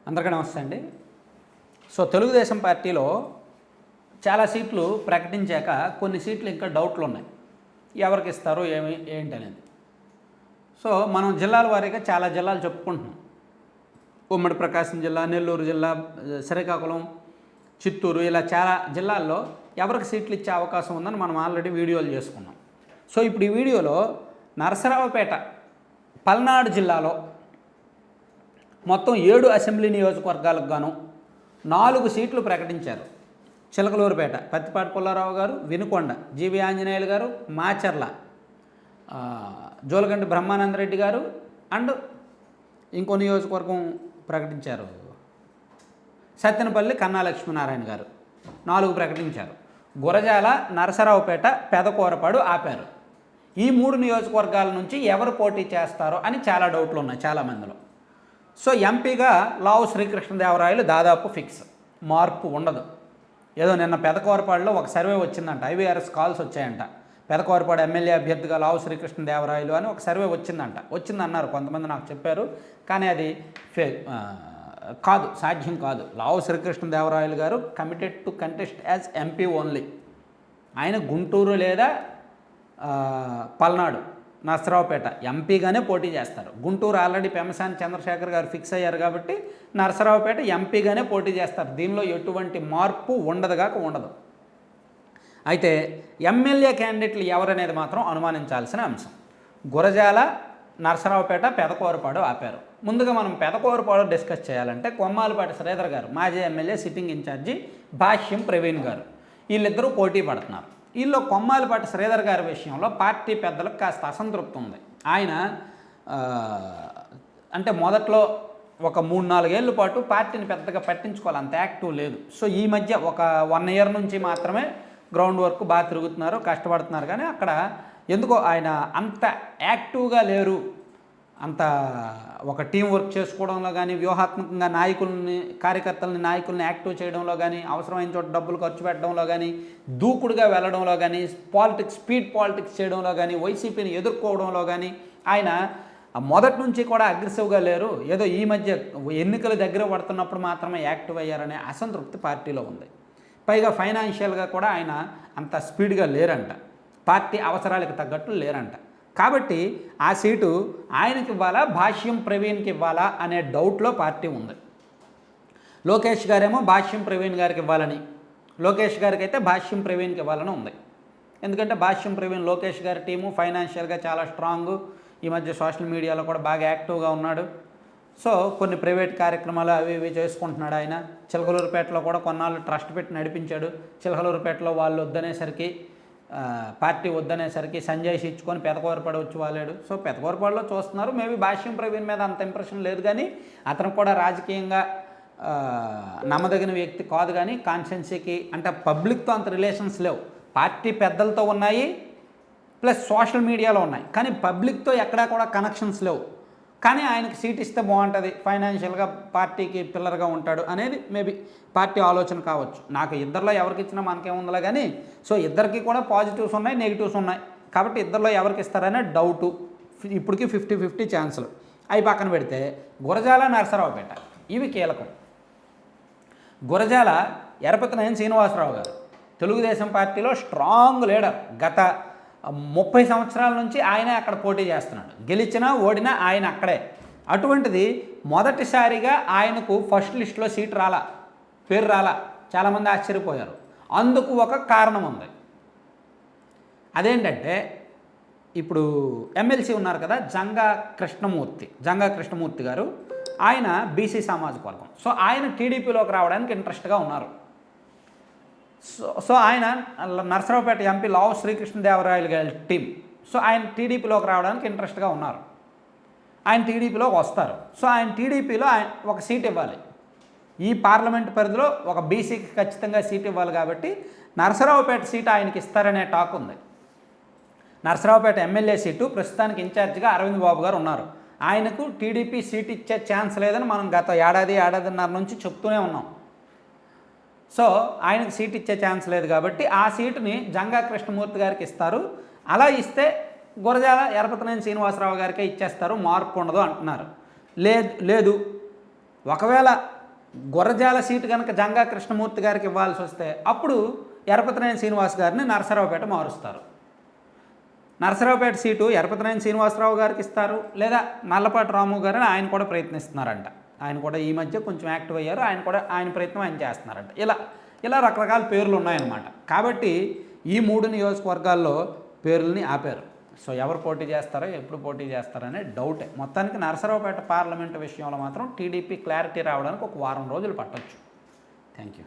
అందరికీ నమస్తే అండి. సో తెలుగుదేశం పార్టీలో చాలా సీట్లు ప్రకటించాక కొన్ని సీట్లు ఇంకా డౌట్లు ఉన్నాయి. ఎవరికి ఇస్తారు ఏంటి అనేది. సో మనం జిల్లాల వారీగా చాలా జిల్లాలు చెప్పుకుంటున్నాం. ఉమ్మడి ప్రకాశం జిల్లా, నెల్లూరు జిల్లా, శ్రీకాకుళం, చిత్తూరు, ఇలా చాలా జిల్లాల్లో ఎవరికి సీట్లు ఇచ్చే అవకాశం ఉందని మనం ఆల్రెడీ వీడియోలు చేసుకున్నాం. సో ఇప్పుడు ఈ వీడియోలో నరసరావుపేట, పల్నాడు జిల్లాలో మొత్తం 7 అసెంబ్లీ నియోజకవర్గాలకు గాను 4 సీట్లు ప్రకటించారు. చిలకలూరుపేట పత్తిపాటి పుల్లారావు గారు, వినుకొండ జీవి ఆంజనేయులు గారు, మాచర్ల జోలగంటి బ్రహ్మానందరెడ్డి గారు అండ్ ఇంకో నియోజకవర్గం ప్రకటించారు, సత్తెనపల్లి కన్నా లక్ష్మీనారాయణ గారు 4 ప్రకటించారు. గురజాల, నరసరావుపేట, పెదకూరపాడు ఆపారు. ఈ 3 నియోజకవర్గాల నుంచి ఎవరు పోటీ చేస్తారో అని చాలా డౌట్లు ఉన్నాయి చాలామందిలో. సో ఎంపీగా లావు శ్రీకృష్ణదేవరాయలు దాదాపు ఫిక్స్, మార్పు ఉండదు. ఏదో నిన్న పెదకూరపాడులో ఒక సర్వే వచ్చిందంట, IVRS కాల్స్ వచ్చాయంట. పెదకూరపాడు ఎమ్మెల్యే అభ్యర్థిగా లావు శ్రీకృష్ణదేవరాయలు అని ఒక సర్వే వచ్చిందన్నారు కొంతమంది నాకు చెప్పారు. కానీ అది కాదు, సాధ్యం కాదు. లావు శ్రీకృష్ణదేవరాయలు గారు committed to contest as MP only. ఆయన గుంటూరు లేదా పల్నాడు, నరసరావుపేట ఎంపీగానే పోటీ చేస్తారు. గుంటూరు ఆల్రెడీ పెమ్మసాని చంద్రశేఖర్ గారు ఫిక్స్ అయ్యారు కాబట్టి నరసరావుపేట ఎంపీగానే పోటీ చేస్తారు. దీనిలో ఎటువంటి మార్పు ఉండదు. అయితే ఎమ్మెల్యే క్యాండిడేట్లు ఎవరనేది మాత్రం అనుమానించాల్సిన అంశం. గురజాల, నరసరావుపేట, పెదకూరపాడు ఆపారు. ముందుగా మనం పెదకూరపాడు డిస్కస్ చేయాలంటే కొమ్మాలపాటి శ్రీధర్ గారు, మాజీ ఎమ్మెల్యే, సిట్టింగ్ ఇన్ఛార్జి భాష్యం ప్రవీణ్ గారు, వీళ్ళిద్దరూ పోటీ పడుతున్నారు. వీళ్ళు కొమ్మాలపాటి శ్రీధర్ గారి విషయంలో పార్టీ పెద్దలకు కాస్త అసంతృప్తి ఉంది. ఆయన అంటే మొదట్లో ఒక 3-4 ఏళ్ళ పాటు పార్టీని పెద్దగా పట్టించుకోవాలి, అంత యాక్టివ్ లేదు. సో ఈ మధ్య ఒక 1 ఇయర్ నుంచి మాత్రమే గ్రౌండ్ వర్క్ బాగా తిరుగుతున్నారు, కష్టపడుతున్నారు. కానీ అక్కడ ఎందుకో ఆయన అంత యాక్టివ్గా లేరు. అంత ఒక టీం వర్క్ చేసుకోవడంలో కానీ, వ్యూహాత్మకంగా నాయకుల్ని యాక్టివ్ చేయడంలో కానీ, అవసరమైన చోట డబ్బులు ఖర్చు పెట్టడంలో కానీ, దూకుడుగా వెళ్ళడంలో కానీ, స్పీడ్ పాలిటిక్స్ చేయడంలో కానీ, వైసీపీని ఎదుర్కోవడంలో కానీ ఆయన మొదటి నుంచి కూడా అగ్రెసివ్గా లేరు. ఏదో ఈ మధ్య ఎన్నికలు దగ్గర పడుతున్నప్పుడు మాత్రమే యాక్టివ్ అయ్యారనే అసంతృప్తి పార్టీలో ఉంది. పైగా ఫైనాన్షియల్గా కూడా ఆయన అంత స్పీడ్గా లేరంట, పార్టీ అవసరాలకు తగ్గట్టు లేరంట. కాబట్టి ఆ సీటు ఆయనకి ఇవ్వాలా, భాష్యం ప్రవీణ్కి ఇవ్వాలా అనే డౌట్లో పార్టీ ఉంది. లోకేష్ గారేమో భాష్యం ప్రవీణ్ గారికి ఇవ్వాలని, లోకేష్ గారికి అయితే భాష్యం ప్రవీణ్కి ఇవ్వాలని ఉంది. ఎందుకంటే భాష్యం ప్రవీణ్ లోకేష్ గారి టీము ఫైనాన్షియల్గా చాలా స్ట్రాంగ్, ఈ మధ్య సోషల్ మీడియాలో కూడా బాగా యాక్టివ్గా ఉన్నాడు. సో కొన్ని ప్రైవేట్ కార్యక్రమాలు అవి చేసుకుంటున్నాడు ఆయన. చిలకలూరుపేటలో కూడా కొన్నాళ్ళు ట్రస్ట్ పెట్టి నడిపించాడు. చిలకలూరుపేటలో వాళ్ళు వద్దనేసరికి, పార్టీ వద్దనేసరికి సంజయ్ ఇచ్చుకొని పెదకూరపాడు వచ్చి వాలాడు. సో పెదకూరపాడులో చూస్తున్నారు. మేబీ భాష్యం ప్రవీణ్ మీద అంత ఇంప్రెషన్ లేదు, కానీ అతను కూడా రాజకీయంగా నమ్మదగిన వ్యక్తి కాదు. కానీ కాన్స్టిట్యున్సీకి అంటే పబ్లిక్తో అంత రిలేషన్స్ లేవు. పార్టీ పెద్దలతో ఉన్నాయి, ప్లస్ సోషల్ మీడియాలో ఉన్నాయి, కానీ పబ్లిక్తో ఎక్కడా కూడా కనెక్షన్స్ లేవు. కానీ ఆయనకి సీట్ ఇస్తే బాగుంటుంది, ఫైనాన్షియల్గా పార్టీకి పిల్లర్గా ఉంటాడు అనేది మేబీ పార్టీ ఆలోచన కావచ్చు. నాకు ఇద్దరిలో ఎవరికి ఇచ్చినా మనకేముందిలే. కానీ సో ఇద్దరికి కూడా పాజిటివ్స్ ఉన్నాయి, నెగిటివ్స్ ఉన్నాయి. కాబట్టి ఇద్దరిలో ఎవరికి ఇస్తారనే డౌటు. ఇప్పటికీ 50-50 ఛాన్సులు. అవి పక్కన పెడితే గురజాల, నరసరావుపేట ఇవి కీలకం. గురజాల ఎరపతినేని శ్రీనివాసరావు గారు తెలుగుదేశం పార్టీలో స్ట్రాంగ్ లీడర్. గత 30 సంవత్సరాల నుంచి ఆయనే అక్కడ పోటీ చేస్తున్నాడు. గెలిచినా ఓడినా ఆయన అక్కడే. అటువంటిది మొదటిసారిగా ఆయనకు ఫస్ట్ లిస్టులో పేరు రాలా. చాలామంది ఆశ్చర్యపోయారు. అందుకు ఒక కారణం ఉంది. అదేంటంటే ఇప్పుడు ఎమ్మెల్సీ ఉన్నారు కదా, జంగా కృష్ణమూర్తి గారు, ఆయన బీసీ సామాజిక వర్గం. సో ఆయన టీడీపీలోకి రావడానికి ఇంట్రెస్ట్గా ఉన్నారు. సో ఆయన నరసరావుపేట ఎంపీ లావు శ్రీకృష్ణదేవరాయలు గారి టీం. సో ఆయన టీడీపీలోకి రావడానికి ఇంట్రెస్ట్గా ఉన్నారు. ఆయన టీడీపీలోకి వస్తారు. సో ఆయన టీడీపీలో ఒక సీట్ ఇవ్వాలి. ఈ పార్లమెంట్ పరిధిలో ఒక బీసీకి ఖచ్చితంగా సీట్ ఇవ్వాలి. కాబట్టి నరసరావుపేట సీటు ఆయనకి ఇస్తారనే టాక్ ఉంది. నరసరావుపేట ఎమ్మెల్యే సీటు ప్రస్తుతానికి ఇన్ఛార్జిగా అరవింద్ బాబు గారు ఉన్నారు. ఆయనకు టీడీపీ సీట్ ఇచ్చే ఛాన్స్ లేదని మనం గత ఏడాదిన్నర నుంచి చెప్తూనే ఉన్నాం. సో ఆయనకు సీట్ ఇచ్చే ఛాన్స్ లేదు కాబట్టి ఆ సీటుని జంగా కృష్ణమూర్తి గారికి ఇస్తారు. అలా ఇస్తే గురజాల ఎరపతినేని శ్రీనివాసరావు గారికే ఇచ్చేస్తారు, మార్పు ఉండదు అంటున్నారు. లేదు ఒకవేళ గురజాల సీటు కనుక జంగా కృష్ణమూర్తి గారికి ఇవ్వాల్సి వస్తే అప్పుడు ఎరపతినేని శ్రీనివాస్ గారిని నరసరావుపేట మారుస్తారు. నరసరావుపేట సీటు ఎరపతినేని శ్రీనివాసరావు గారికి ఇస్తారు, లేదా నల్లపాటి రాము గారిని ఆయన కూడా ప్రయత్నిస్తున్నారంట. ఆయన కూడా ఈ మధ్య కొంచెం యాక్టివ్ అయ్యారు, ఆయన ప్రయత్నం ఆయన చేస్తున్నారంట. ఇలా రకరకాల పేర్లు ఉన్నాయన్నమాట. కాబట్టి ఈ 3 నియోజకవర్గాల్లో పేర్లని ఆపారు. సో ఎవరు పోటీ చేస్తారో, ఎప్పుడు పోటీ చేస్తారనే డౌటే. మొత్తానికి నరసరావుపేట పార్లమెంటు విషయంలో మాత్రం టీడీపీ క్లారిటీ రావడానికి ఒక వారం రోజులు పట్టొచ్చు. Thank you.